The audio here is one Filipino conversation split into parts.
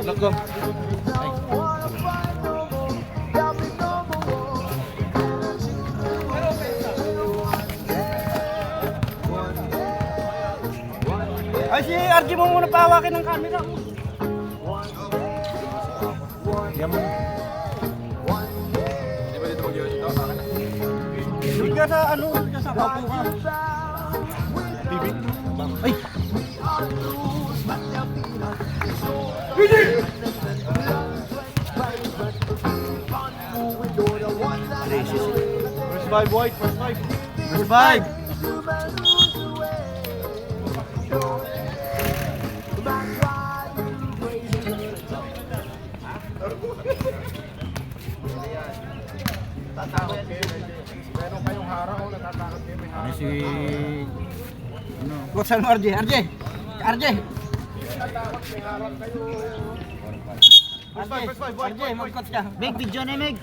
Lagom. Ay, si RG mo muna pahawakin ng camera. Yan mo. Di ba dito mag-iwas ito? Akin na. Hindi ka sa ano, sa kapo ka. Bibi. Ay! First five, White. First five. First five. Tatakot kayo. Meron kayong harang o natatakot kayo. May harang. Si... Ano? Buksan mo, RJ. RJ! RJ! Tatakot, may harang kayo. RJ, mag-coach ka. Meg, video na Meg.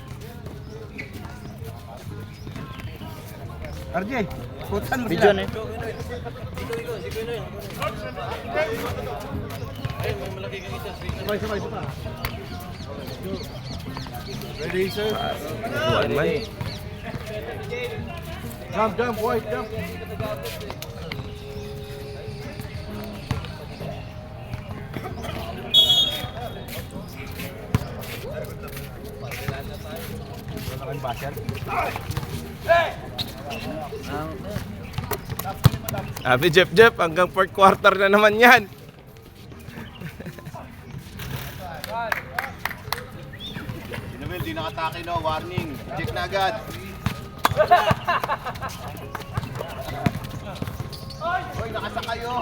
RJ, coachan mo Video sila. na. Sabay. Ready, sir? Buwan man. Jump, White, jump. Sabi Jeff, hanggang fourth quarter na naman yan. Sinabel, di nakatake no, warning. Check na agad. Hoy, nakasakay kayo.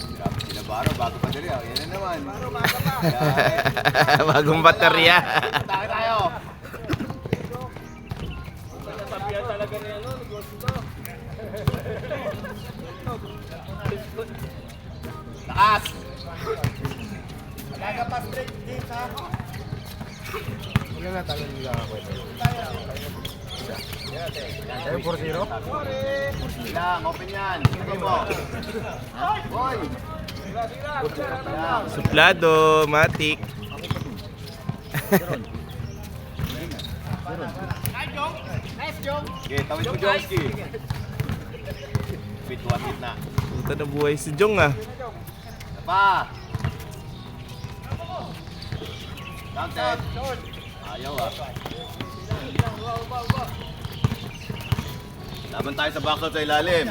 Grabe sila Baro, bago pa dali. Yan na naman. Baro, bago pa. Bagong baterya. Atake tayo. Sabihan talaga niya, no? Taas. Alaga pa straight din, ha? Wala na tayo nila kwento. Tayo 4-0? Lang, open yan. Sige mo. Boy. Suplado, matik. Okay, tawid mo Jomski. Wait, one hit na. Punta na buhay si Jong ah. Pa. Counted. Ayaw ah. Laban tayo sa backshot sa ilalim.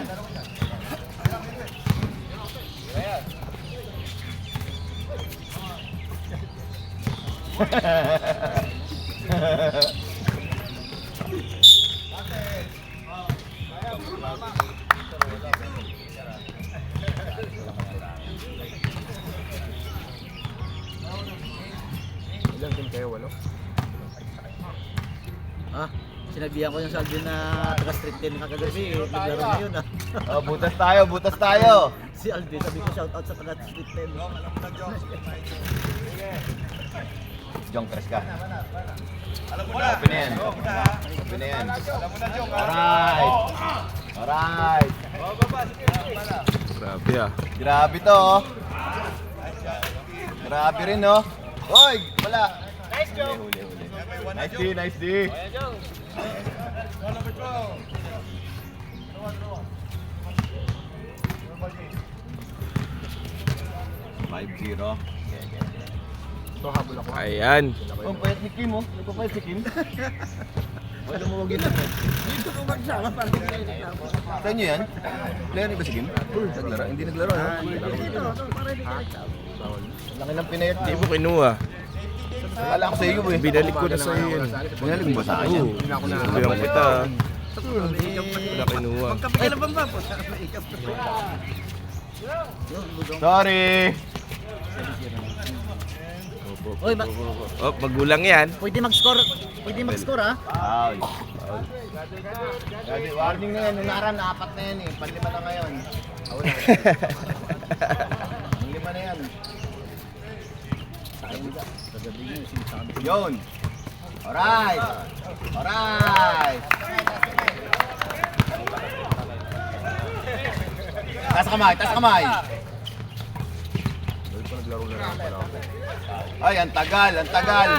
Ilang team kayo? 8? Ah, sinabihan ko yung sa Alvin na taga street 10 kagabi. Naglaro na yun ah. Oh, butas tayo. Si Alvin, sabi ko shout out sa taga street 10. Jong, press ka. Open na yan. Open na yan. Alright. Grabe ah. Grabe to oh. Grabe rin oh. Hoy, wala. Nice job. Nice D. 5-0. Ito habol ako. Ayan. Ang payat ni Kim oh. Nagpapayat si Kim. Wala mo wag yun. Dito ko magsama para hindi kayo naglaro. Sa inyo yan? Player ba si Kim? Naglaro? Hindi naglaro no? Dito, para hindi kayo naglaro. Laki ng pinayat Hindi Kim. mo kinuha. Akala ko sa iyo eh. Binalik ko na sa iyo yun. Binalik mo ba sa akin yan? Sabihan kita. Wala kinuha. Magkapikilan ba po? Sorry. Oy, Oh, magulang yan. pwede mag-score. Pwede mag-score ah. Ay. Daddy, warning na yan. Nung naran, 4 na yan eh. 5 na ngayon. Wala. Ang 5 na yan. Yun. Alright. Alright. Taas kamay, taas kamay. Ay, ang tagal, ang tagal.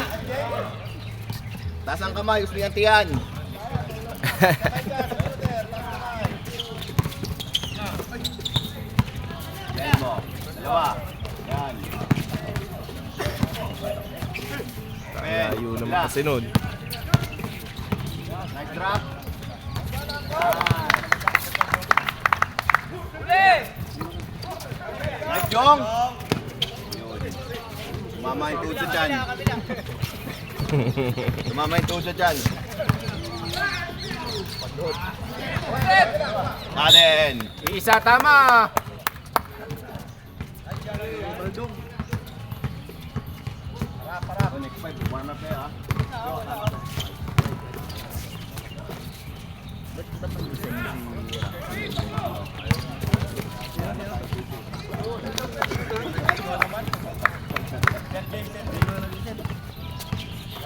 Taas ang kamay, gusto niyang tiyan. Yan mo. Dalawa. Yan. Layo naman kasi nun. Nice drop. Nice jong. Tumama yung tuso dyan. Tumama yung tuso dyan. Aden. Isa tama. Next fight, warm up na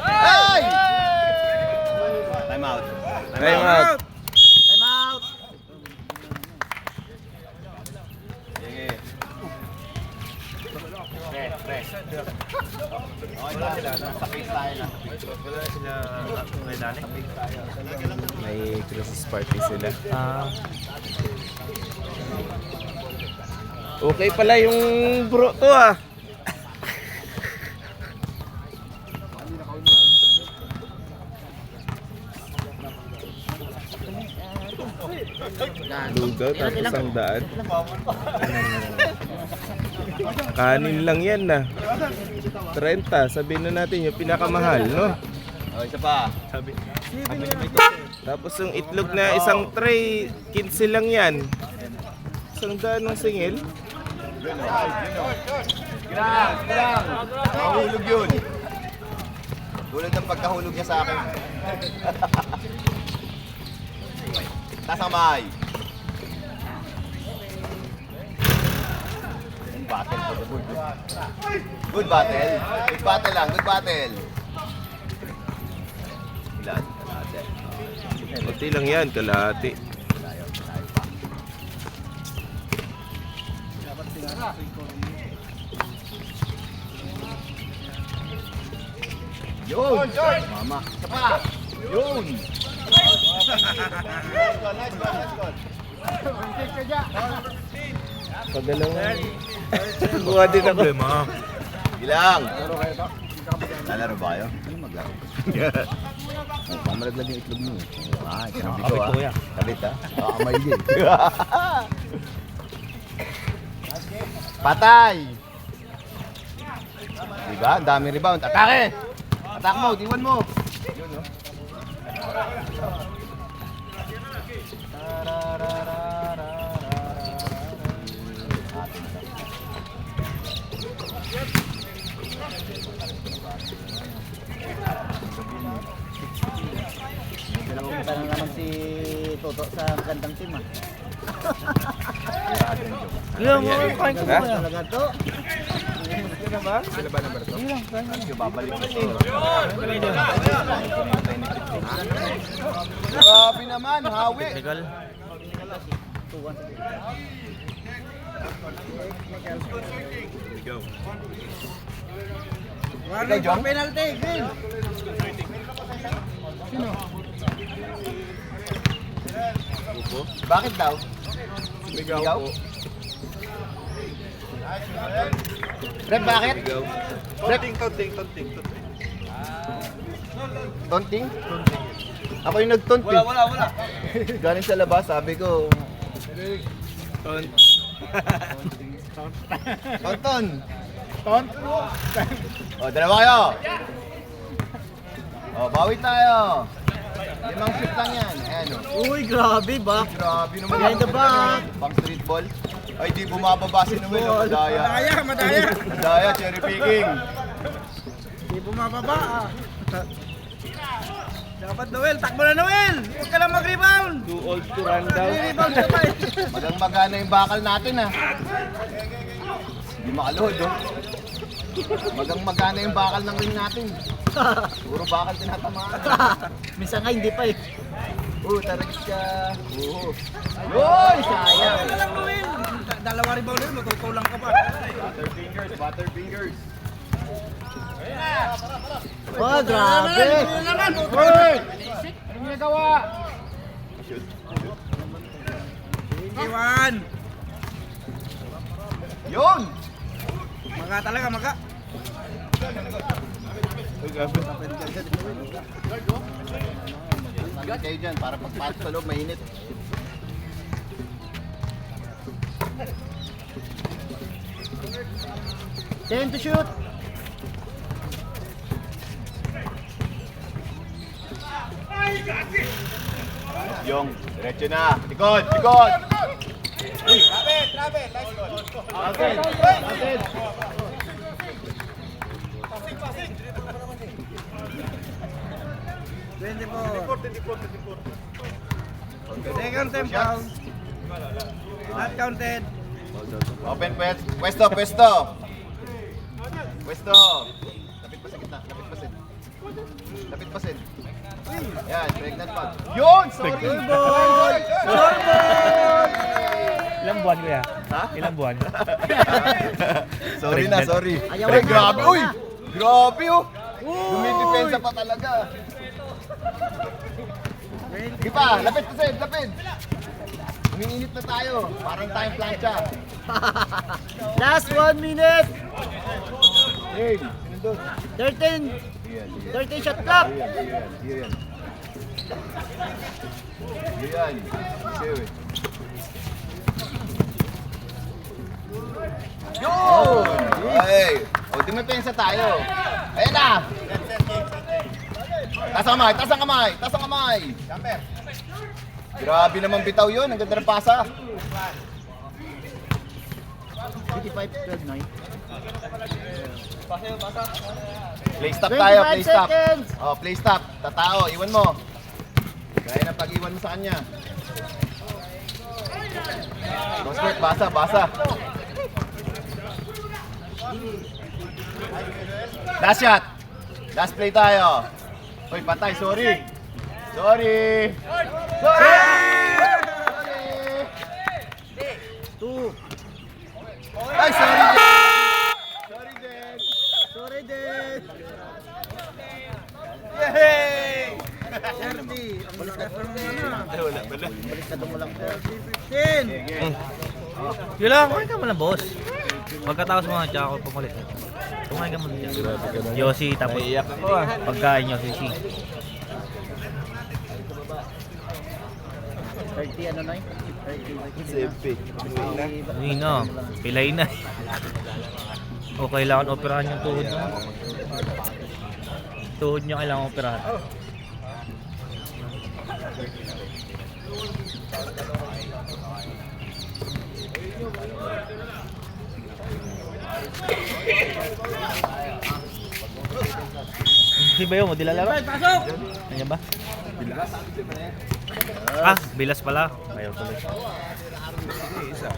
Hey! Time out. Time out. Time out! Sige. Press. Okay na sila. Nasa pace tayo na. May Christmas party sila. Okay pala yung bro to ah. Lugaw tapos ang daan. Kanin lang yan na. 30, sabihin na natin yung pinakamahal, no? Okay, isa pa. Tapos yung itlog na isang tray, 15 lang yan. Isang daan ng singil. Girang! Mahulog yun. Tulad ng pagkahulog niya sa akin. Tasamay. Battle for the good. Good battle. Good battle lang. Good battle. Ilan? Kalahati. Pati lang yan, kalahati. Yun! Mama. Isa pa. Yun! Pagalawan. Buha din ako. Ilang? Lalaro ba kayo? Ano maglaro? Pamalaglag yung itlog mo. Ah, kinabi ko ah. Kabit ah. Kakamay din. Patay! Diba? Ang dami rebound. Atake! Attack mo, diwan mo. Yun oh. Pumunta na naman si Toto sa gandang team ah. Iya mo, kain ko ba talaga to? Sila ba? Sila ba number 2? Babalik ko siya. Grabe naman, hawi. Legal. Ikaw, Jong? Penalty, green. Bakit daw? Ligaw po. Rep, bakit? Ligaw. Tonting. Tonting? Ako yung nagtonting. Wala. Galing sa labas, sabi ko, Tonton. O, dalawa kayo. O, bawi tayo. 5 shoot lang yan. Ayan o. Uy, grabe ba? Grabe naman. Behind the back. Pang street ball. Ay, di bumababa si Noel. Madaya. Madaya. Madaya, cherry picking. Di bumababa ah. Dapat Noel, takbo na Noel! Huwag ka lang mag-rebound! Too old to run down. Rebound ka pa eh. Magang magana yung bakal natin ha. Hindi makalohod oh. Magang magana yung bakal ng ring natin. Puro bakal tinatamaan. Minsan nga hindi pa eh. Taragis ka. Uy, sayang. Huwag ka lang Noel! Dalawa rebound yun, matutulang ka pa. Butterfingers. Oh, grabe. Hoy! Anong ginagawa? Iwan! Yun! Maga talaga, maga. Ingat kayo dyan para pagpasok sa loob, mainit. Ten to shoot. Yung, diretso na. Likod, likod! Agad, agad. Second time foul. Not counted. Open pwesto, pwesto. Pwesto. Lapit pa sa gitna, lapit pa sin. Lapit pa sin. Yan, pregnant pa. Yun! Sorry! Sorry! Ilang buwan kuya? Ha? Ilang buwan? Sorry na, sorry. Ayaw Ay, na. grabe! Uy! Grabe oh! Dumidepensa pa talaga. Sige pa, lapit pa sin, lapit! Umiinit na tayo. Parang tayong plancha. Last 1 minute. Hey, sinundot. 13. Yan, 13 shot clock. yan. Yan. Sige. Yun! Ay! O, dumipensa tayo. Ayan na! Taas ang kamay, taas ang kamay, taas ang kamay! Grabe naman bitaw yun, ang ganda ng pasa. 55-12, 9. Play stop tayo, 25 play stop. seconds. Oh, play stop. Tatao, iwan mo. Gaya ng pag-iwan mo sa kanya. Crosscourt, basa, basa. Last shot. Last play tayo. Hoy, patay, sorry. Sorry. Sorry! Two. Ay, sorry, Jen. Sorry, Jen. Sorry din. Yay! 30. Ang lakas ng ano. Baliktad mo lang. 15. Yun lang, kumain ka muna boss. Pagkatapos mga tsaka ako pumalit. Kumain ka muna dyan. Yossi, tapos Naiyak ako ah. pagkain nyo, Sisi. 30 ano na 30. Sepe. Uy na, pilay na. O kailangan operahan yung tuhod nyo. Tuhod nyo kailangan operahan. Si Bayo mo, di lalaro? Pasok! Kanya ba? Ah, bilas pala. Bayo tuloy. Sige, isa.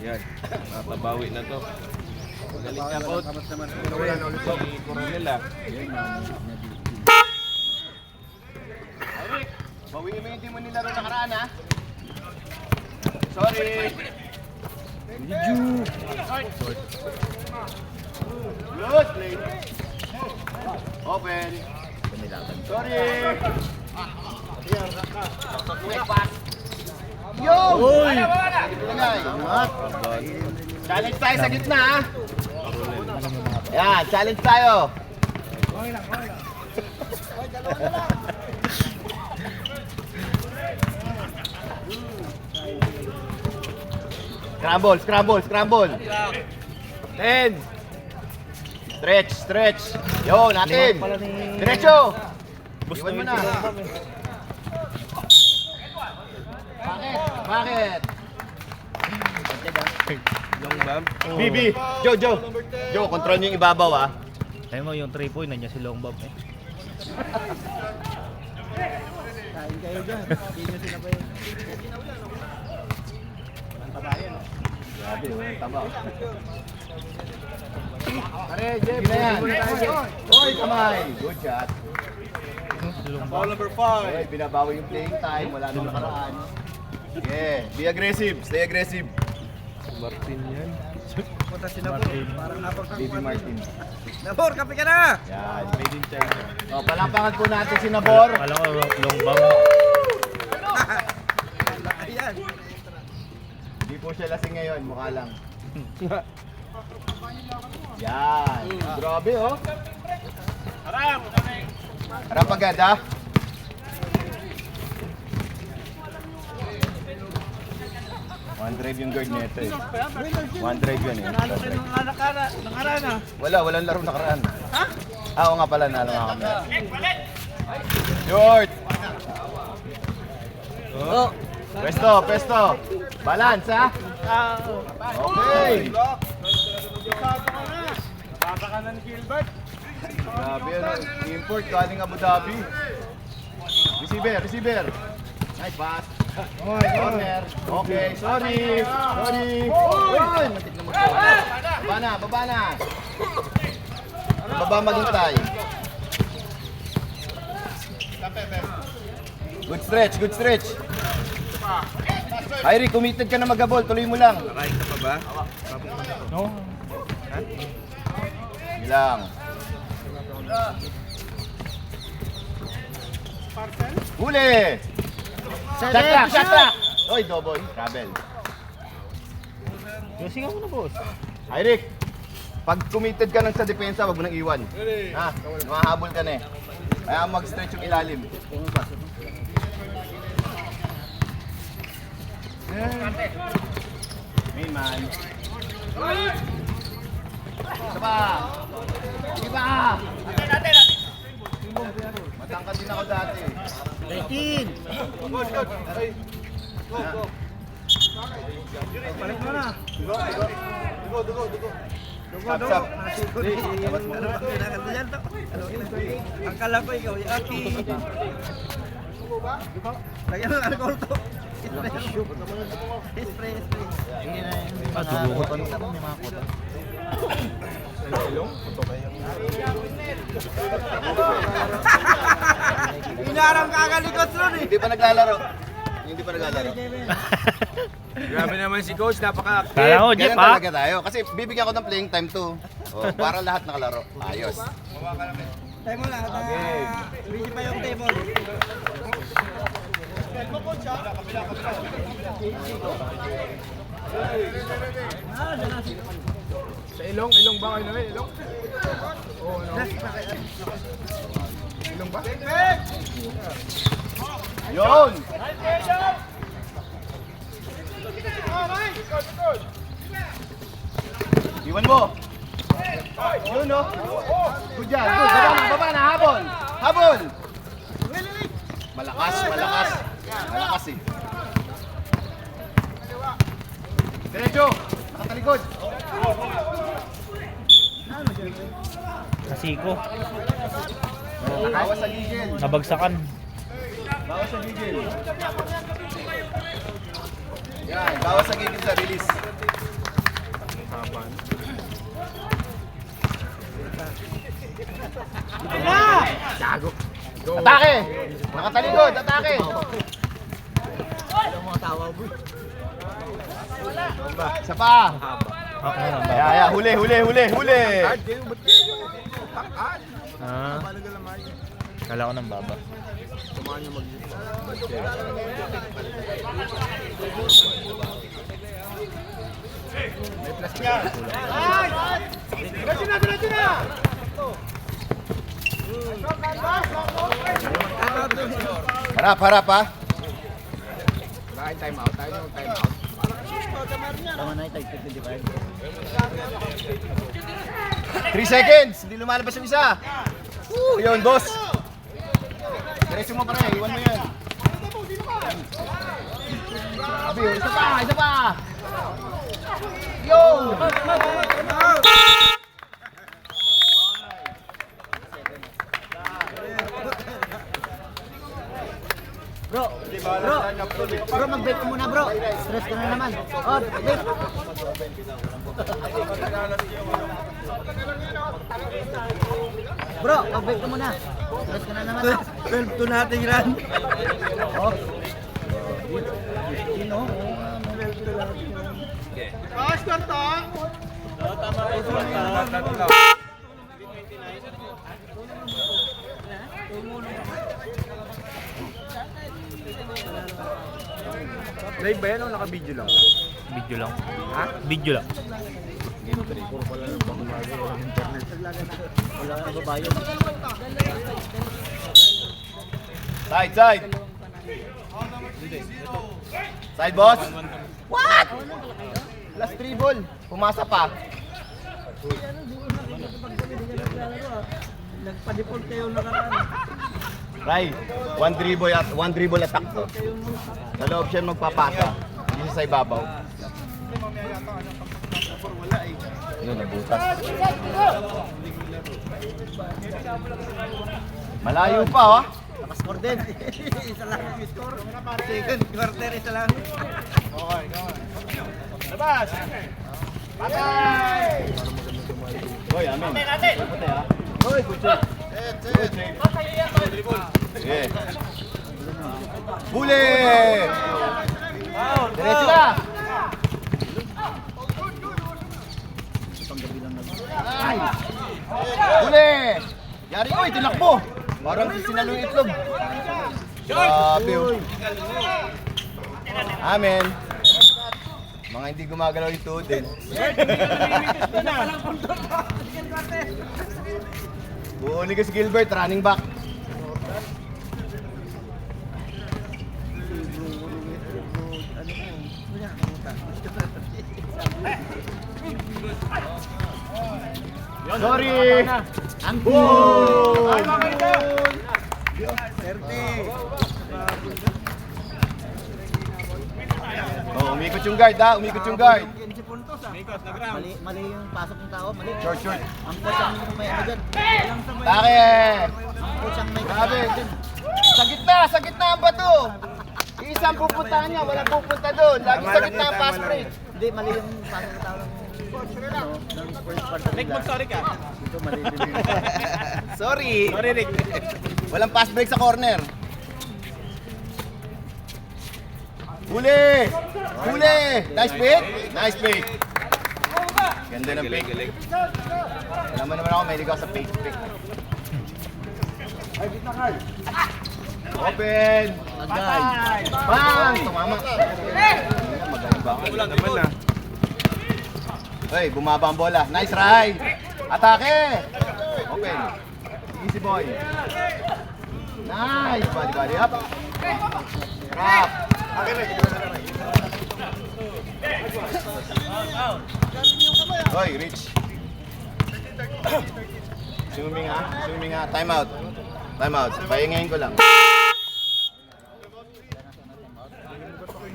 Yan. Matabawi na to. Magaling niya coach. Si Coronel ah. Bawiin mo yung team mo nila rin nakaraan, ha? Sorry. Good play. Open. Sorry. Quick pass. Yo! Uy! Challenge tayo sa gitna, ha? Yan, challenge tayo. Scramble, scramble, scramble. 10. Stretch, stretch. Yo, natin. Diretso. Iwan mo na. Bakit? Bakit? Long bomb. Bibi. Joe. Joe, control niyo yung ibabaw, ah. Sabi mo yung 3 point, nandiyan si Long Bob eh. Kain kayo dyan. Hindi nyo sinabayan. Grabe, walang taba. Pare, Jeff. Sige na yan. Oy, kamay. Good shot. Ball number 5. Okay, binabawi yung playing time. Wala nang nakaraan. Yeah, be aggressive. Stay aggressive. Martin yan. Punta si Nabor. Parang Baby Martin. Nabor, kape ka na! Yan. Made in China. O, palampakan po natin si Nabor. Kala ko long bang. Ayan. Hindi po siya lasing ngayon. Mukha lang. Yan. Grabe, oh. Harap agad, ha? One drive yung guard nito eh. One drive yun eh. Nalo kayo ng nakaraan ah. Walang laro nakaraan. Ha? Oo nga pala, nalo nga kami. Short! Oh. Pesto! Balance, ha? Okay! Grabe ano, import galing Abu Dhabi. Receiver. Nice pass. Corner. Okay, sorry. Uy, matik na mag-corner. Baba na. Baba maghintay. Good stretch. Kyrie, committed ka na mag-abol. Tuloy mo lang. Nakain ka pa ba? No? Bilang. Huli! Shot track! Oy, Doboy, travel. Sige mo na boss. Hi, Rick. Pag committed ka lang sa depensa, wag mo nang iwan. Ha? Mahabol ka na eh. Kaya mag-stretch yung ilalim. Main man. Sige pa! Matangkad din ako dati. 19! Balik mo na. Sap. Akala ko ikaw, Aki. Lagyan mo ng alcohol to. Spray. Hindi na yung mga kutan. May mga kutan. Inarang kakalikot ron eh. Hindi pa naglalaro. Grabe naman si coach, napaka Kala ko, Jeff Ganyan ha? talaga tayo. Kasi bibigyan ko ng playing time to. Oh, para lahat nakalaro. Ayos. Tayo mo lang. Busy pa yung table. Sa ilong ba kayo namin? Ilong? Oo, no. Ilong ba? Yun! Iwan mo! Yun, no? Good job. Good. Baba na. Habol! Malakas. Malakas eh. Diretso! Nakatalikod! Nasiko. Bawas sa gigil. Nabagsakan. Yan, bawas sa gigil sa release. Atake! Nakatalikod, atake! Ang mga tawa bro. Isa pa! Okay lang ba? Yeah, huli! Ah. Kala ko ng baba. Harap ha! Wala time out. Tayo yung time out. Tama na ito, 25. 3 seconds! Hindi lumalabas yung isa! Yun, boss! Diretso mo pa rin, iwan mo yan. Abi, isa pa! Yo! Bro, mag-bake ka muna bro. Stress ka na naman. Oh, bake. Bro, mag-bake ka muna. Stress ka na naman. 12 to natin ran. Oh. Live ba yan o naka-video lang? Video lang. Ha? Video lang. Wala ka babayan. Side, side. Side, boss. What? Last 3 ball. Pumasa pa. Nagpa-default kayo nakaraan. Ray, 1 dribble attack to. Sa loob siya magpapasa. Hindi siya sa ibabaw. Yun, nabutas. Malayo pa, oh. Nakascore din. Isa lang ang score. Second quarter, isa lang. Hoy, amin. Hoy, good shot. Good shot. Sige. Huli! Diretso na! Ay! Huli! Yari ko, itinakbo! Parang sinalo yung itlog. Grabe, oh. Amen. Mga hindi gumagalaw yung tuhod din. Buoni ka si Gilbert, running back. Sorry! Ang Boom! Oh, umikot yung guard ha, umikot yung guard. Mali yung pasok ng tao, mali. Short, short. Ang coach ang may ano dyan. Take! Ang coach ang may Grabe. Sa gitna ang bato. Isang pupuntahan niya, walang pupunta doon. Lagi sa gitna ang pass break. Hindi, mali yung pasok ng tao ng first part. Rick, mag-sorry ka. Ito mali din. Sorry. Sorry, Rick. Walang pass break sa corner. Huli! Huli! Nice pick! Nice pick! Ganda ng pick. Alam mo naman ako, may ligaw sa pick. Open! Agay. Bang! Tumama. Magaling ba? Wala naman na. Hey, bumaba ang bola. Nice ride! Atake! Open. Easy boy. Nice! Body up. Trap. Hoy, Rich. Swimming ha. Time out. Pahingayin ko lang.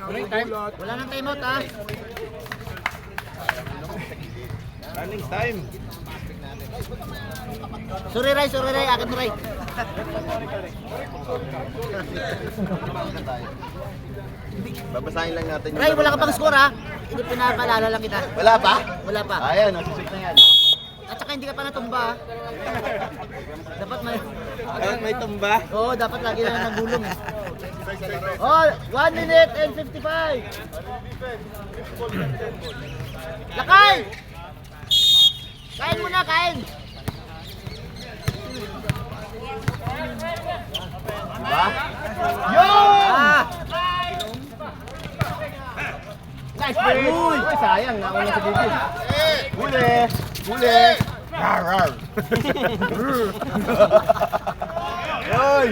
Wala nang timeout ha. Running time. Sorry Ray, akin Ray. Babasahin lang natin yung Ray, wala ka pang score ha. Hindi pinapaalala lang kita. Wala pa? Wala pa. Ayan, nasusip na yan. At saka hindi ka pa natumba ha. Dapat may... May tumba. Oo, dapat lagi na nagulong eh. Oh, 1 minute and 55. Lakay! Kain muna, kain! Diba? Yun! Ah! Nice play! Uy, sayang. Nauna sa bibig. Huli! Rar, rar. Uy!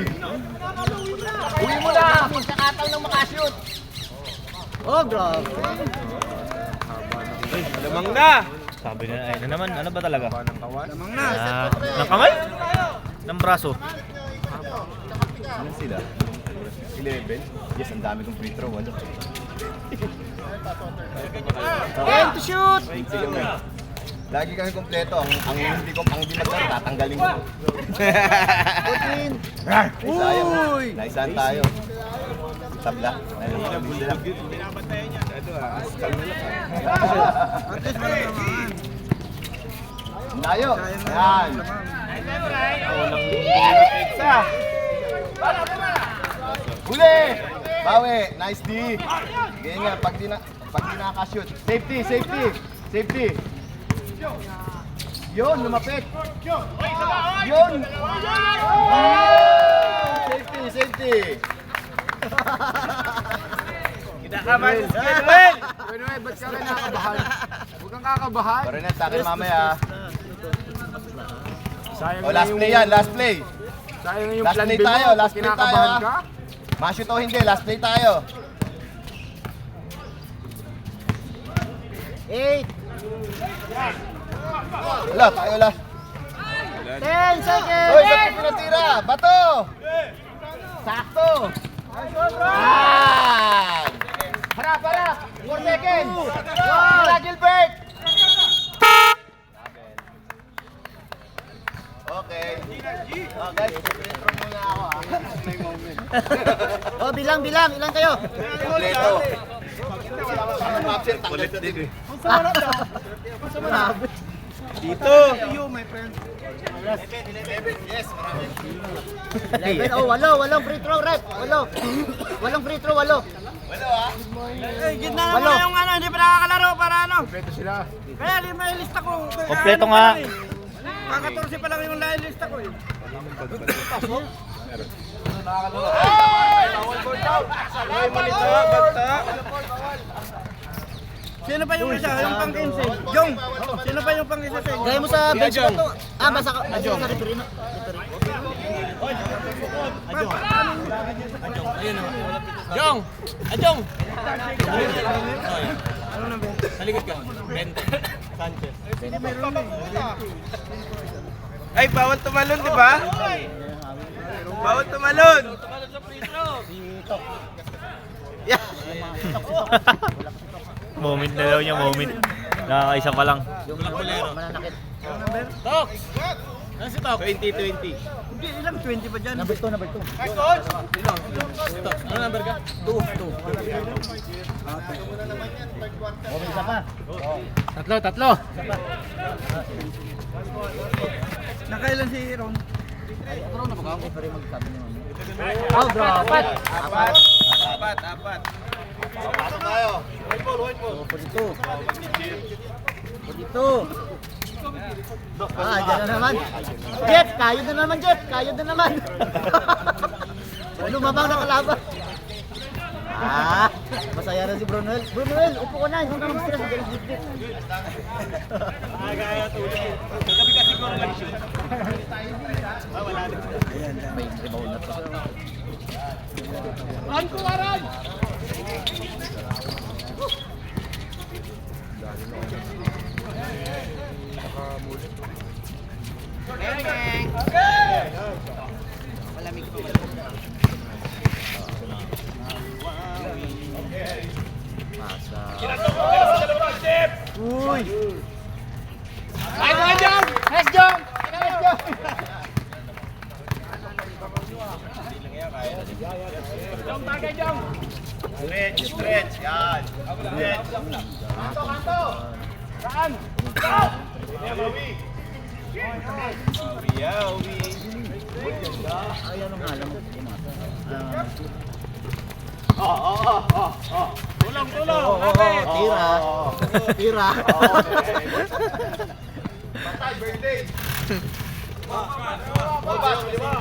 Uwi mo na! Minsan kataw ng makashoot. Oh, grabe. Lamang na. Sabi na, ay na naman, ano ba talaga? Lamang na. Ng kamay? Ng braso? Ano sila? 11? Yes, ang dami kong free throw. Ano? Game to shoot! Sige mo. Lagi kami kompleto. Ang hindi naglaro, tatanggalin ko. Putin! Sayang. Naisan tayo. Tabla. Binabantayan niya. Ano askal na lang. At least wala naman. Layo. Yan. Huli! Bawi. Nice D. Ganyan, pag di nakaka-shoot. Safety, safety. Safety. Yun, lumapit. Yun. Safety, safety. Kinakabahan si Manuel! Manuel, ba't ka rin nakakabahan? Huwag kang kakabahan. Pare na, sa akin mamaya. Sayang O, last play yan, last play. Sayang yung Last plan play B mo. tayo, last play tayo, Kinakabahan ha? ka? Ma-shoot o hindi, last play tayo. 8, Wala, tayo last. 10 seconds! Hoy, ba't mo pinatira? Bato! Sakto! Yan! Harap, harap! 4 seconds! Wala, Gilbert! Okay. Oh, guys, intro muna ako, Oh, bilang, ilan kayo? Kompleto. Kulit din eh. Grabe. Dito! Yes, marami. 11, oh, 8 free throw, rep. 8 free throw, 8. Walo, ah. Gitna Walo. naman yung ano, hindi pa nakakalaro para ano. Kompleto sila. Kaya lima yung lista ko. Kompleto nga. Kaka-14 pa lang yung lista ko eh. Ay, manita, bata! Sino pa yung isa? Yung pang-15? Jong! Sino pa yung pang-isa sa inyo? Gaya mo sa bench ko to. Ah, basta sa referee na. Jong! Ajong! Salikod ka. Bente. Sanchez. Ay, bawal tumalon, di ba? Bawal tumalon! Moment na daw niya, moment. Nakakaisa pa lang. Mananakit. Tox! Ano si Tox? 2020. Hindi, ilang 20 pa dyan? Number 2. Tox, ano number ka? 2. Oh, isa pa. Tatlo. Nakailan si Ron? Oh, bro, 4. Apat. Pasok tayo. 42. Ah, dyan na naman. Jeff, kayod na naman. Lumabang na kalaban. Ah, masaya na si Brunel. Brunel, upo ka na. Huwag ka mag-stress. Huwag ka mag-stress. May rebound na pa. Uy! Nice jump! Stretch. Yan. Stretch. Kanto. Saan? Ay, ano nga alam mo? Tulong! Tira. Patay, birthday. Babas, lima.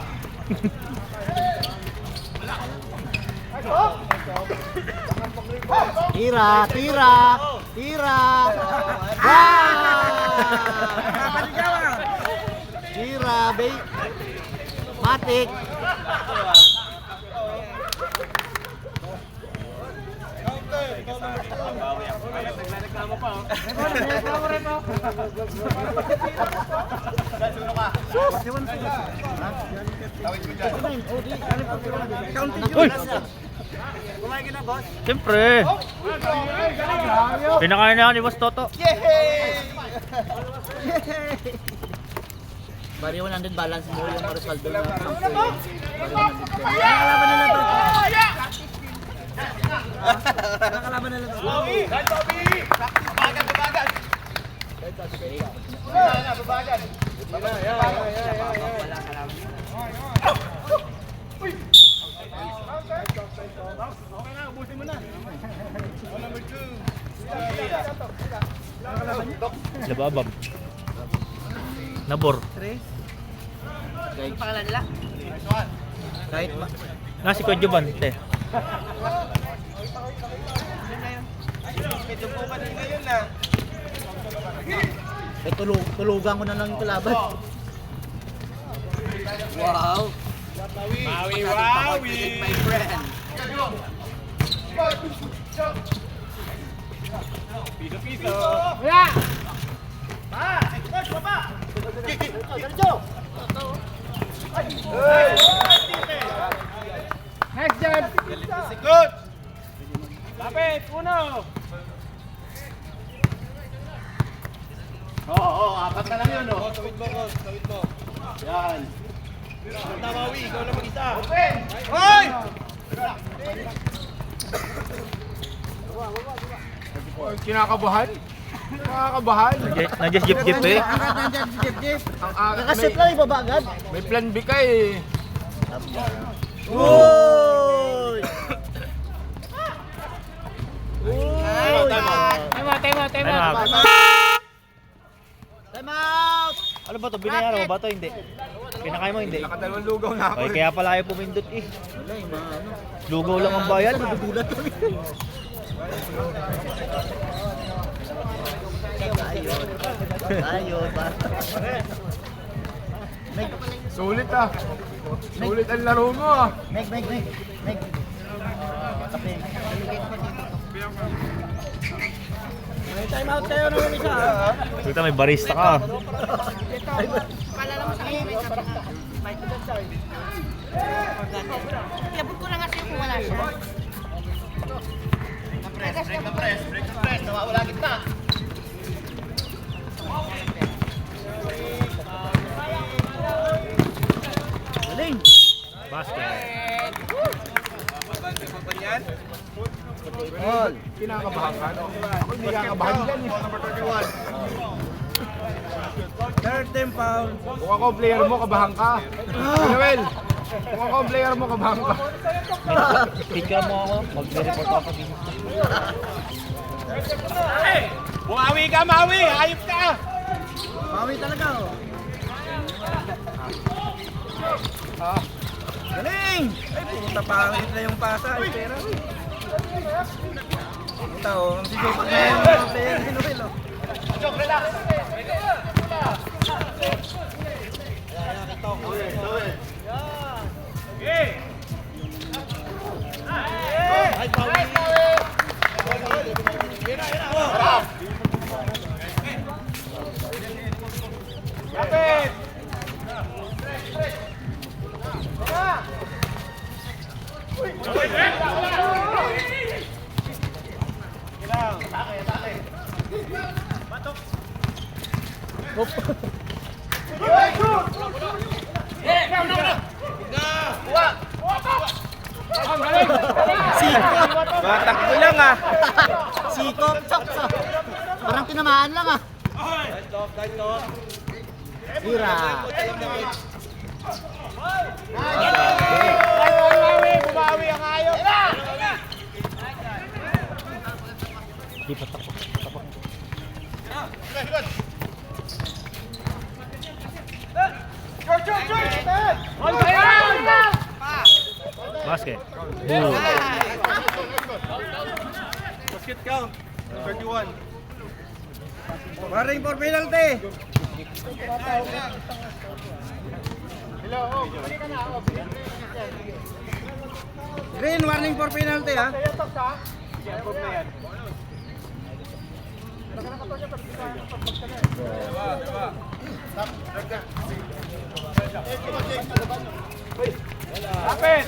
Tira. Tira, bay. Matik. Siyempre. Pinakain na ako ni Boss Toto. Bari 100 balance mo yung Mariscal doon. Nakakalaban na lang. Lababab. Nabor. Kahit ma... Nasi ko Juban, te. Tulugan ko na lang yung kalaban. Wow! My friend. Next jab. Lapit, uno. Oo, apat na lang yun, oh. Tawid mo. Yan. Tamawi, ikaw na mag-isa. Open! Hoy! Kinakabahan? Nakakabahan? Nandiyan jeep-jeep eh. Angkat nandiyan si Jeep. Ang Nakashoot lang, ibaba agad. may plan B ka eh. Uy! Time out. Time out! Ano ba to? Binayaran mo ba to? Hindi. Pinakay mo hindi. Nakadalawang lugaw na ako Ay, eh. kaya pala ayaw pumindot eh. Wala yung mga ano. Lugaw lang ang bayan. Nagugulat kami. Ayun ba? Meg, Sulit ah. Sulit ang laro mo ah. Meg. Tapin. May time out tayo naman isa. Kita may barista ka. Labot ko lang kasi kung wala siya. Break the press. Nawawala kita. Galing! Basket. All. Kinakabahan ka. Ako hindi kakabahan dyan eh. Third team foul. Kung ako ang player mo, kabahan ka. Noel, kung ako ang player mo, kabahan ka. Picture mo ako. Mag-report ako dito. Bumawi ka, Mawi! Ayop ka! Mawi talaga oh. Galing! Ay, puta pangit na yung pasa. Ay, pera. Puta oh, ang sige pa ngayon mga player ni Noel oh. Matakbo lang ah. Sikop, chok. Parang tinamaan lang ah. Hira. Bumawi ang ayop! Di pa tapak. Basket. Boom. Basket count. 31. Warning for penalty. Green, warning for penalty ha. Lapit!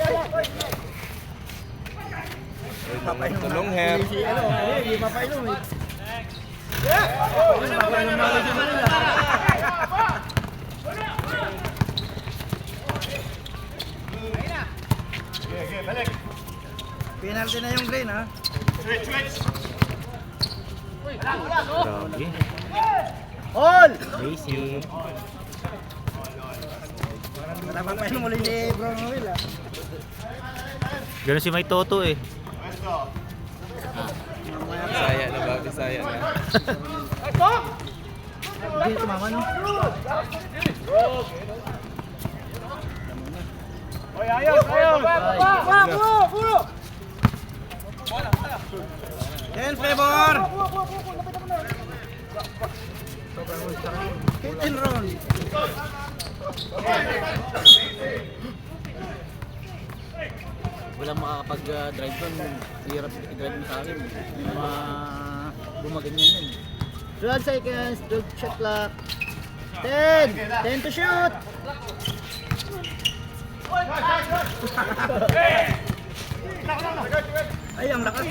Tulong her. Hindi mapainom eh. Penalty na yung green, ha? Grabe. All! Basic. Matapang pa yung muli si Bro Noel, ha? Ganun si May Toto eh. Bisaya na ba? Bisaya na. Hindi, tumama no? Ten favor! Hit and run! Walang makakapag-drive doon. Hirap i-drive mo sa akin. May mga gumaganyan yun. 12 seconds, 12 shot clock. 10! 10 to shoot! Ay, ang lakas!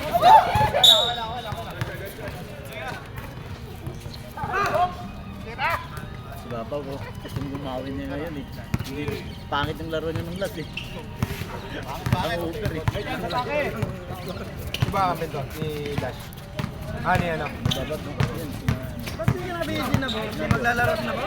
Si Babaw ko, gustong gumawin niya ngayon eh. Hindi, pangit ang laro niya ng last eh. Ang over eh. Diba kami to? Ni Dash. Ah, ni ano? Babag mo. Yan, Ba't hindi ka na busy na, Bro? Hindi maglalaro na, Bro?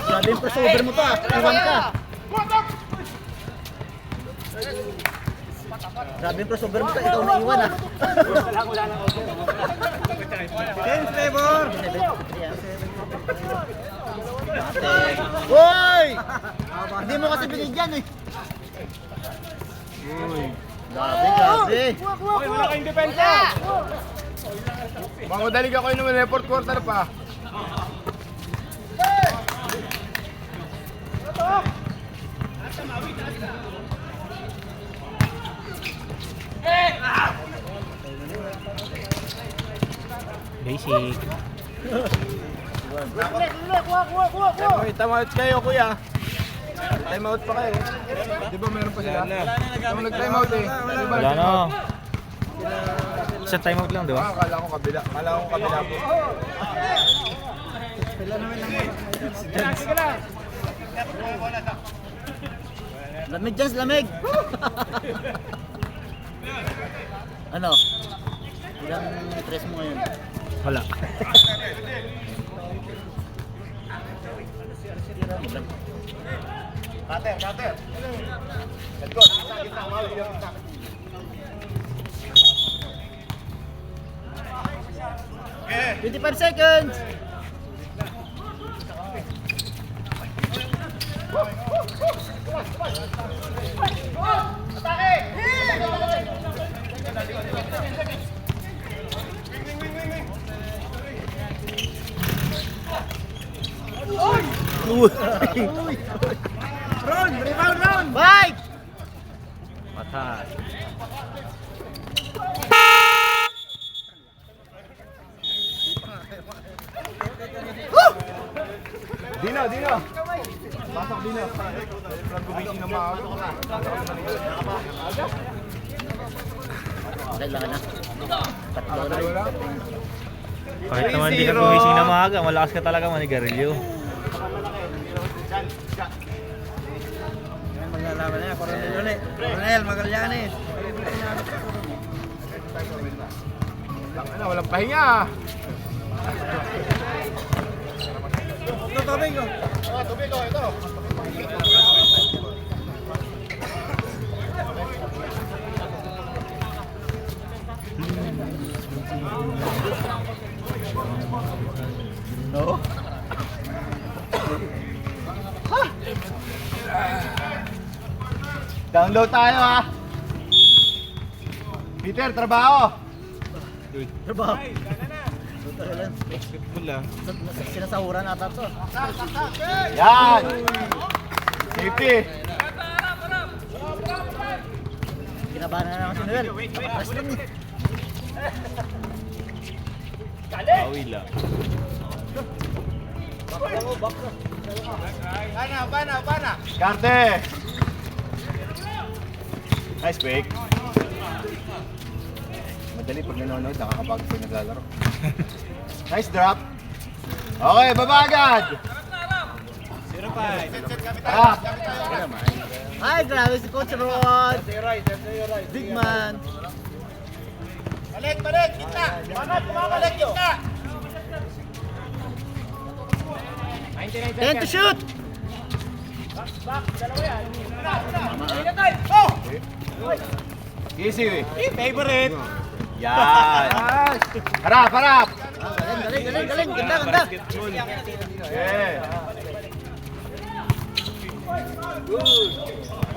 Sabi yung crossover mo to ah, iwan ka. Sabi yung crossover mo to, ikaw na iwan ah. Ten favor! Hoy! Hindi mo kasi binigyan eh. Grabe, grabe. Mga dalig ako yun naman, report quarter pa. Basic. Time out kayo, kuya. Time out pa kayo. Di ba meron pa sila? Yung nag-time out eh. Di ba? Wala na. Isang timeout lang, di ba? Akala ko kabila. Akala ko kabila po. Lamig dyan, lamig. Ano? Ilang stress mo ngayon? Wala. Cutter. Let's go. Kita, mawali yung kita. 25 seconds! Run! Rebound, run! Bye! Patay. Dino. Pasok Dino. Gumising na maaga. Kailangan na. Tatlo na. Kahit naman hindi ka gumising na maaga, malakas ka talaga manigarilyo. Maglalaban na yan, Coronel ulit. Coronel, Magallanes. Ano, walang pahinga. Ito, tubig ko. Tubig ko, ito. No? Download tayo ha. Peter, trabaho. Trabaho. Sinasahuran ata to. Yan! Safety! Kinabahan na naman si Noel. Paras lang eh. Karte! Nice pick. Madali pag nanonood, nakakapagod pag naglalaro. Nice drop. Okay, baba agad! 0-5. Ah! Ay, grabe si Coach Rod. Big man. Balik! Kita! Balik! Kita! 10 to shoot. Easy. Favorite. Yan. Harap. Galing. Ganda. Yeah.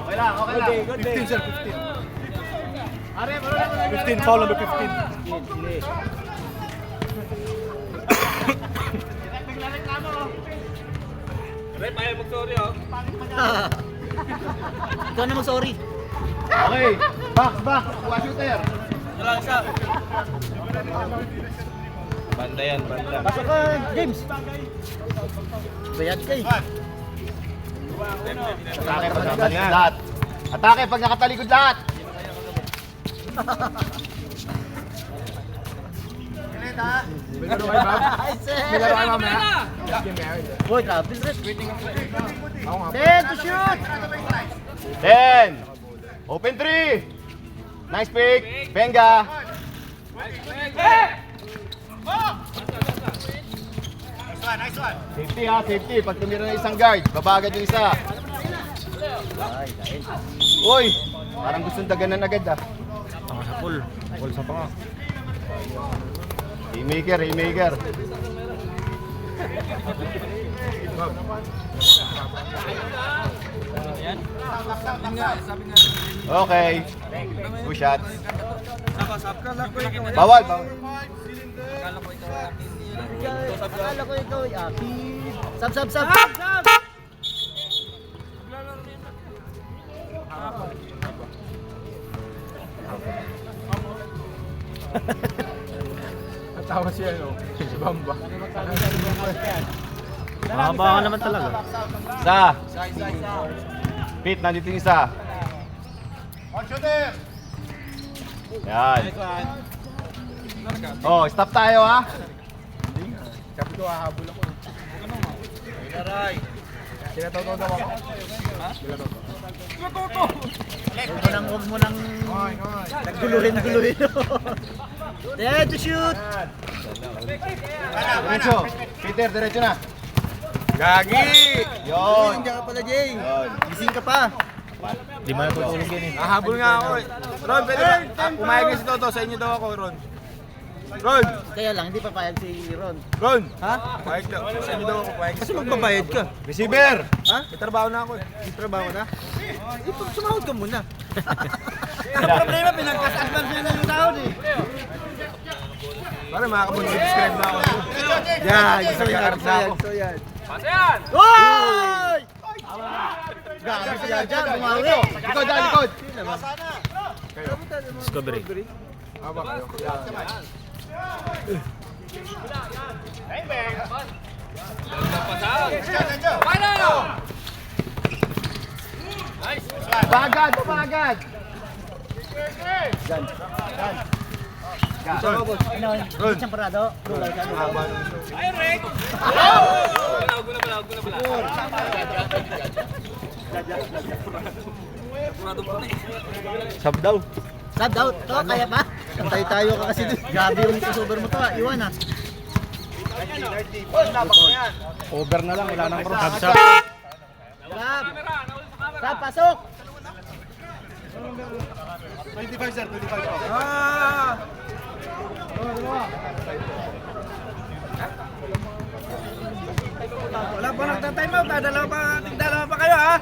Okay lang. 15 sir, 15. 15, foul number 15. Ikaw na mag-sorry. Okay. Back. Kuha shooter. Banda yan. Pasok ka, James. Bayad ka eh. Atake pag nakatalikod lahat. Atake pag nakatalikod lahat. May laro kayo, Bob? May laro kayo mamaya? Boy, grabe rin. Ako nga. 10 to shoot. 10. Open 3. Nice pick. Benga. Safety. Pag tumira ng isang guard, babagad yung isa. Uy, parang gustong daganan agad ah. Tanga sa pool. Pool sa panga. Haymaker. Okay. 2 shots. Bawal. Akala ko ikaw ay akid. Sab. Natawa siya, no? Si Bamba. Mahaba ka naman talaga. Isa. Pete, nandito yung isa. Yan. Oh, stop tayo ha. Sabi ko, hahabol ako. Sinatoto daw ako. Huwag mo nang guluhin. 10 to shoot. Diretso. Peter, diretso na. Gagi! Yon. Nandiyan ka pala, Jay. Yon. Gising ka pa. Di mo natutulog yan eh. Hahabol nga ako eh. Ron, pwede ba? Pumayag na si Toto. Sa inyo daw ako, Ron. Ron! Kaya lang, hindi pa payag si Ron. Ron! Ha? Pumayag daw. Sa inyo daw ako, pumayag. Kasi magbabayad ka. Receiver. Ha? May trabaho na ako eh. May trabaho na? Sumahod ka muna. Ang Problema, pinagkas-advance na yung sahod eh. Pare, makakapag-subscribe na ako. Yan, gusto yan. Hoy! Grabe siya dyan, bumawi. Likod. Discovery. Haba kayo. Bagad. Ron! Isang parado. Lugaw ka. Haba. Sub daw. Sub out. To, kaya pa? Antay tayo ka kasi doon. Grabe yung super mo to. Iwan ah. Over na lang, wala nang cross. Sub. Sub. Sub, pasok. 25 sir, 25 po. Wala pa nagta-time out, dalawa pa kayo ha.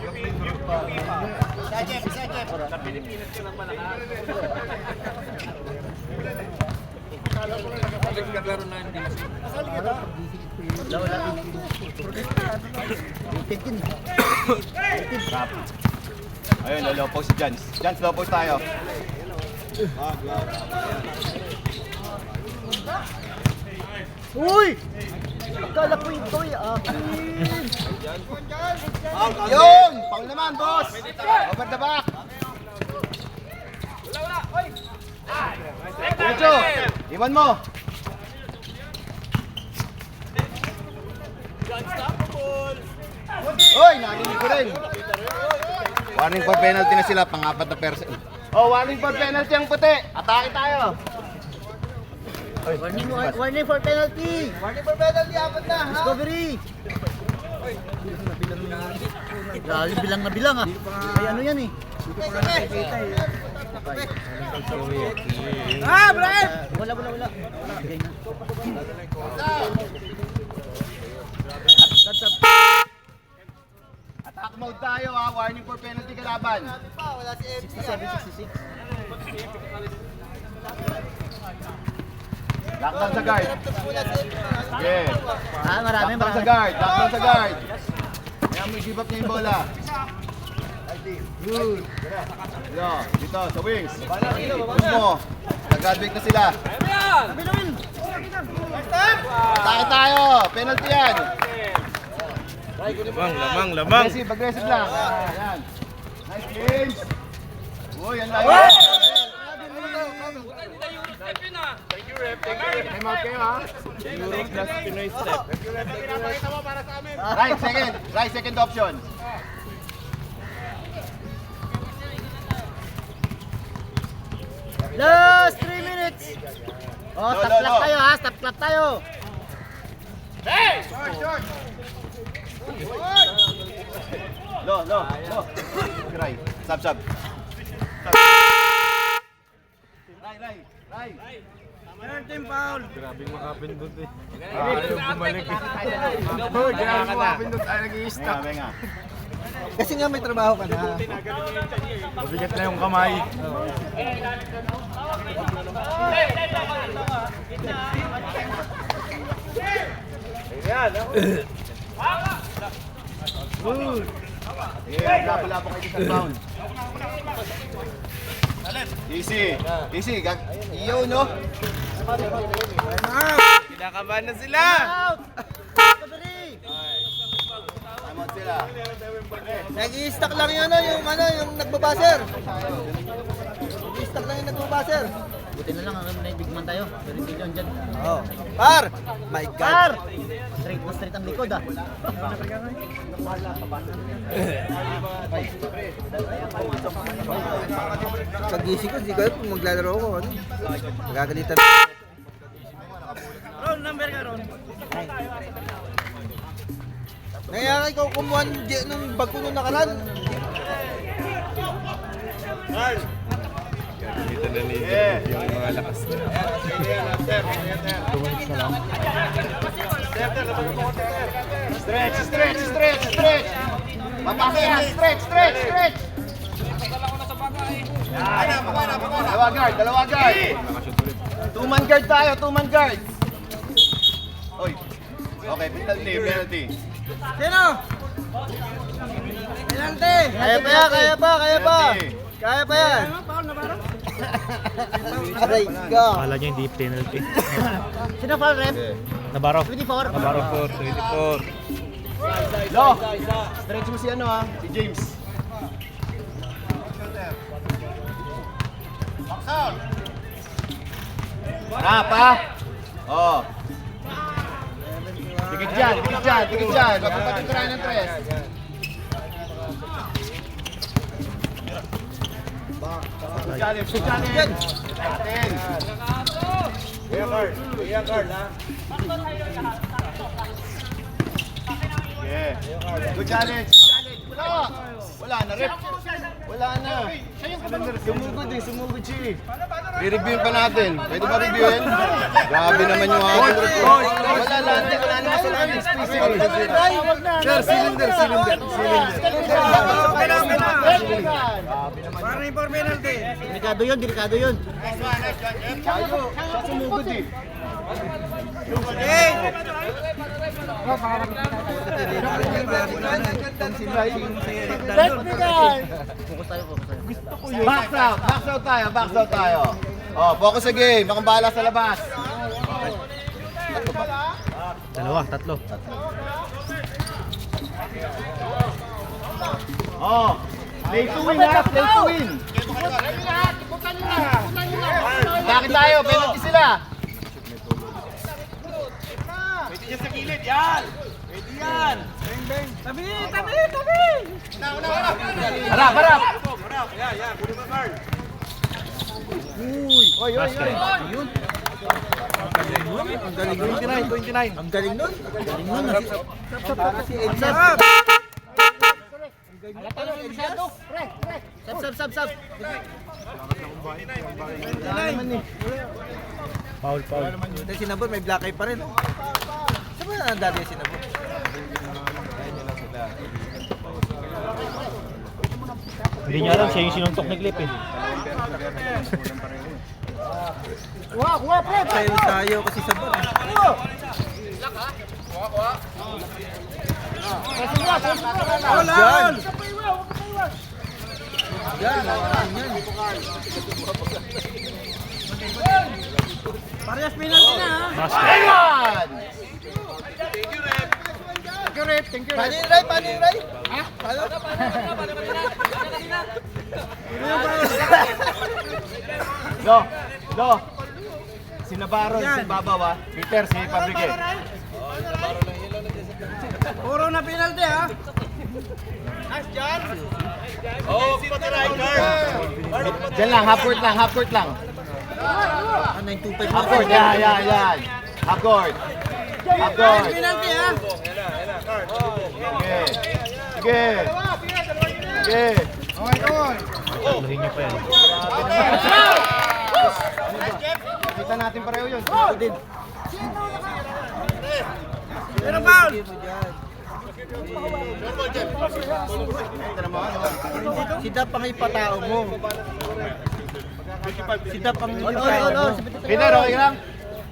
Ayun, low post si Jans. Jans, low post tayo. Uy! Akala ko ito Yun! Paul naman, boss! Over the back! Diretso! Iwan mo! Hoy! Narinig ko rin! Warning for penalty na sila, pang-apat na person. Oh, warning for penalty ang puti! Atake tayo! Warning for penalty! Warning for penalty, apat na! Ha? Discovery! Grabe, bilang na bilang ah. Ay ano yan eh. Ah, Brian! Wala. Bigay na. Attack mode tayo ha, warning for penalty kalaban. 67, 66. Lockdown sa guard. Yeah. Marami. Lockdown sa guard, lockdown sa guard. Kaya mo i-give up niya yung bola. Good. Dito, sa wings. Push mo. Nag-graduate na sila. Atake tayo, penalty yan. Lamang. Aggressive lang. Yan. Nice games. Uy, yan lang. Time out kayo ha. Euro plus Pinoy step. Right, second option. Last 3 minutes. Oh, Low, stop low, clock low. tayo ha. Stop clock tayo. Lo. Right. Sub. Right. Team foul. Grabing makapindot eh. Ayaw bumalik eh. Oh, grabing makapindot. Ayaw nag-i-stop. Nga. Kasi nga may trabaho ka na. Mabigat na yung kamay. Yeah, labo-labo kayo sa ground. Easy. Iyo, no? Kinakabahan na sila. Out. Discovery. Time out sila. Nag-i-stack lang yun, yung nagbabaser. Nag-i-stack lang yung nagbabaser. Buti na lang ang naibigman tayo. Pero hindi yun dyan. Oh. Par! My God. Par! Straight na straight ang likod ah. Pag-gising ko, di ko alam kung maglalaro ako. Ano? Magagalitan. Ron, number ka, Ron. Nangyari ikaw kumuha ng bag ko nung nakaraan. Dito na ni yung mga lakas na. Stretch. Papasok yan, stretch. Dalawa guard. Two-man guard tayo, two-man guard. Oy. Okay, penalty. Sino? Penalty! Kaya Kaya pa yan! Aray ka! Akala niya hindi penalty. Sino foul ref? Nabarro. 24. Nabarro. 24. Lo, stretch mo si si James. Pa. Oh. Tikit dyan. Magpapatid tayo ng tres. Challenge. Atin. Iyan card ha. Yeah. Good challenge. Wala na rep. Wala na. Sumugod siya eh. I-reviewin pa natin. Pwede ba reviewin? Grabe naman yung aking report. Wala na masalanan. Sir, cylinder. Warning for penalty! Delikado yun, delikado yun. Tayo, siya sumugod eh. Focus tayo, focus tayo. Box out tayo. Oh, focus sa game. Akong bahala sa labas. Dalawa, tatlo. Oh, play to win ha, play to win. Bakit tayo? Penalty sila. Harap, harap. Oy. Ang galing nun. Sab. Foul. Dahil sinabot, may black eye pa rin. Saan ba na dati yung sinabot? Hindi niya alam, siya yung sinuntok ni Clip eh. Tayo kasi sabot. Wala! Yan, Parehas penalty na ha. Ayan! Paano yung Ray? Paano yung Ray? Ha? Paano? Do. Si Navarro, si Babaw ha. Peter, si Fabrique. Puro na penalty ha. Diyan lang, half court lang. Ano yung 2-5 Half court, yan. Half court. penalty ha. Sige. Lahin niya pa yan. Kita natin pareho yun. Pero foul! Si Dap ang ipatao mo. Si Dap ang ipatao mo. Peter, okay lang?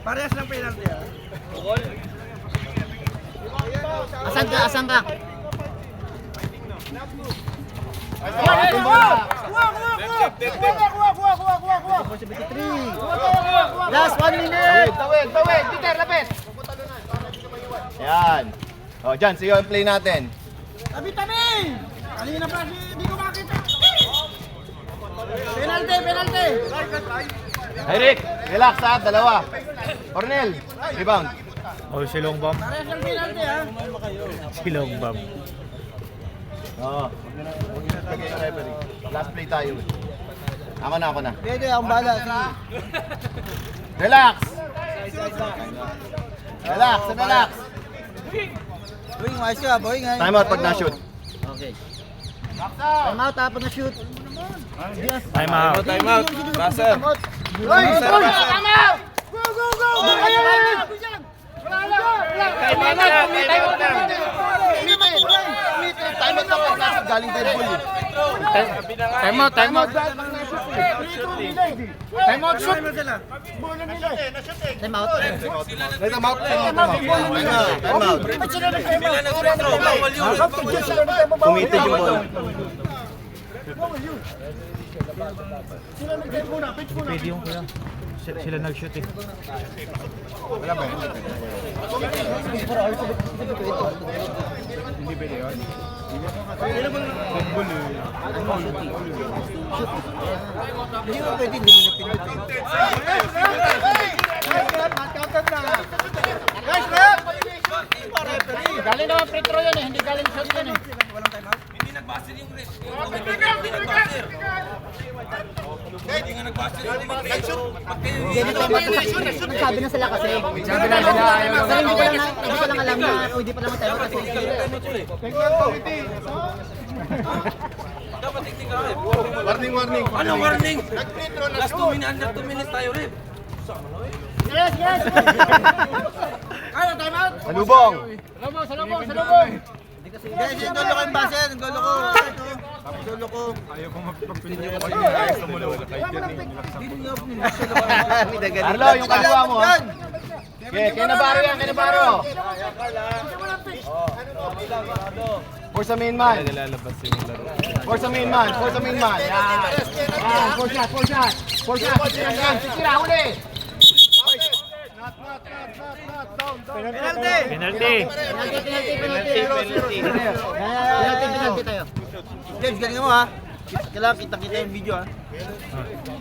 Parehas ng penalty ha. Asan ka? Last 1 minute. Tawid. Peter, lapit. Yan. O, dyan, sige yung play natin. Tabi! Kanina pa hindi ko makita. Penalty! Eric, relax ha, dalawa. Cornel, rebound. Oh, si Longbam. Parehas ng penalty ha. Si Longbam. Oo. Huwag nyo lagay yung referee. Last play tayo. Ako na. Pwede, akong bala. Relax. Boying, ayos ka, boying. Time out pag na-shoot. Okay. Time out ha, pag na-shoot. Time out. Russell. Time out na po. Galing tayo ball eh. Time out. Time out, shoot. Time out. Time out. Committed yung ball. Pwede yung kuya. Sila nag-shoot eh. Wala ba yun? Hindi pwede yun. Hindi mo pwede, hindi mo na pinalty. Galing naman free throw yan eh, hindi galing shot yan eh. Walang time out? Nagsabi na sila kasi. Sabi na sila. Pero hindi ko lang alam na, hindi pa lang tayo kasi. Warning. Anong warning? Last 2 minutes, under 2 minutes tayo, Rip. Yes! Ano, time out? Salubong. Salubong! Guys, yung golo ko yung base, yung golo ko. Solo ko. Ayaw ko magpapinyo ko kayo. Ayaw ko mula wala kayo dyan. Carlo, yung kaliwa mo. Okay, kay Navarro yan, kay Navarro. For sa main man. Nilalabas yung laro. For sa main man. For sa main man. Yan. Yan. For shot. For shot. For shot. Yan. Sikira, huli. Penalty! Penalty tayo. James, galing mo ha. Kailangan kita yung video ha.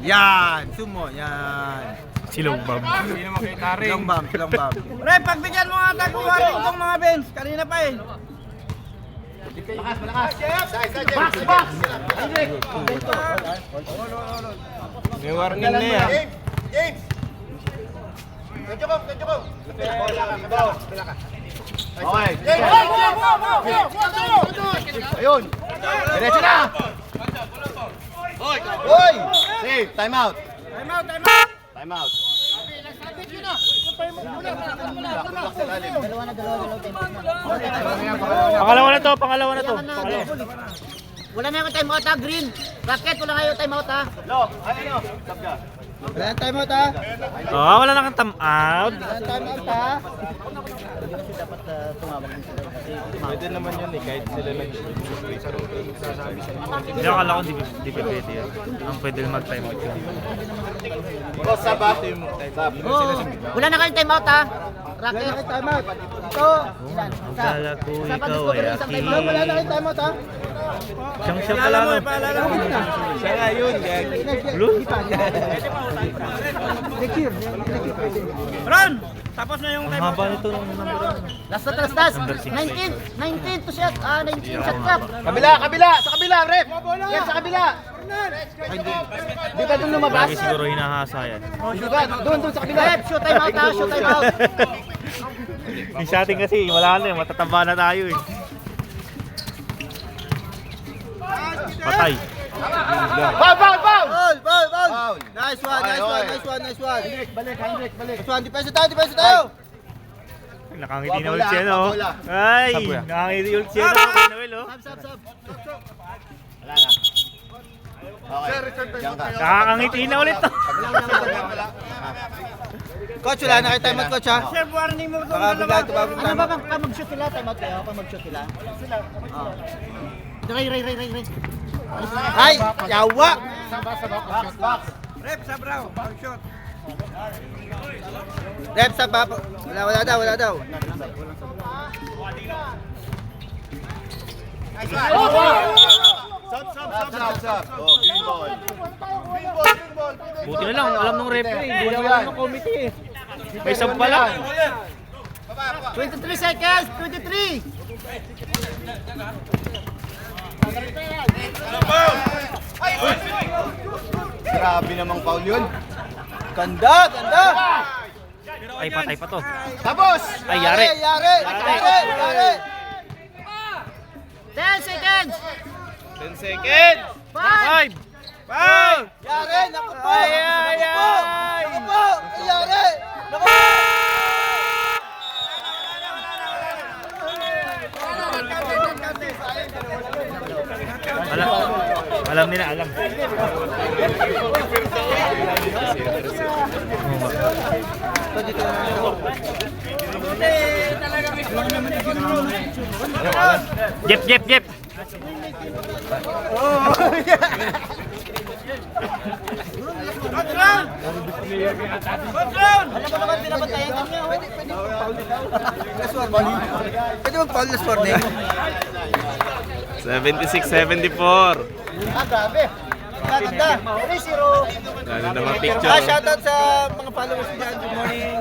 Yan, sumo, yan. Silong bam. Hindi naman kayo taring. Silang bam. Pre, pagbigyan mo nga tayo warning itong mga bench. Kanina pa eh. Box, box. May warning na yan. Okay. Ayun. Diretso na. Hoy! Save. Time out. Time out. Pangalawa na to. Wala na yung timeout ha, Green. Rocket, wala kayo timeout ha. Lo, ano? Stop ka. Wala na time out ha. Oh, wala na kang time out. Wala na time out ha. Pwede naman yan eh. Kahit sila lang. Hindi akala ko di pwede yan. Ang pwede mag-time out yun. Bro, sab ha? Sab. Wala na kayong timeout ha. Wala na Rocket. time out. Ito. Kala ko ikaw ay aking. Wala na time out ha. Siyang pala no. Siya nga yun. Blue? Ron! Tapos na yung Ang haba nito ng number. Last. Number 16. 19 to shot. 19 shot clock. Kabila, kabila. Sa kabila, ref. Yan, sa kabila. Di ba doon lumabas? Lagi siguro hinahasa yan. Di ba? Doon sa kabila. Rep, shoot timeout ha. Shoot timeout. Yung sa atin kasi, wala na eh. Matataba na tayo eh. Patay. Foul, foul, foul. Ball. Nice one. Balik, Hendrik, balik. Nice one. Depensa tayo. Nakangiti na ulit Bola, siya no. bola. Ay, Sab kuya. nakangiti ulit siya no. Noel oh. Sub. Wala na. Okay. Diyan ka. Nakakangiti na ulit to. Coach, wala na kayo time out, coach ha. Chef, warning mo itong dalawa. Ano ba pag mag-shoot sila? Timeout kayo pag mag-shoot sila? Ray. Ay, yawa. Rep, sa brow. Shoot. Rep sa papa. Wala daw. Sub. Oh, green ball. Buti na lang, alam ng referee. Hindi Ano na yan? alam ng committee eh. May sab pala. 23 seconds. 23. Grabe namang foul yun. Ganda. Ay, patay pa to. Tapos! Ay, yari. Yari. 10 seconds. 10 seconds! 5. 5! Yari, naku po. Ay. Naku po. Yari. Naku po. Alam nila, alam. Jep. Alam mo naman pinabantayan kami. Pwede mag-foul last warning? 76-74. Grabe. Ganda. 3-0. Lalo naman picture. Shoutout sa mga followers dyan. Good morning.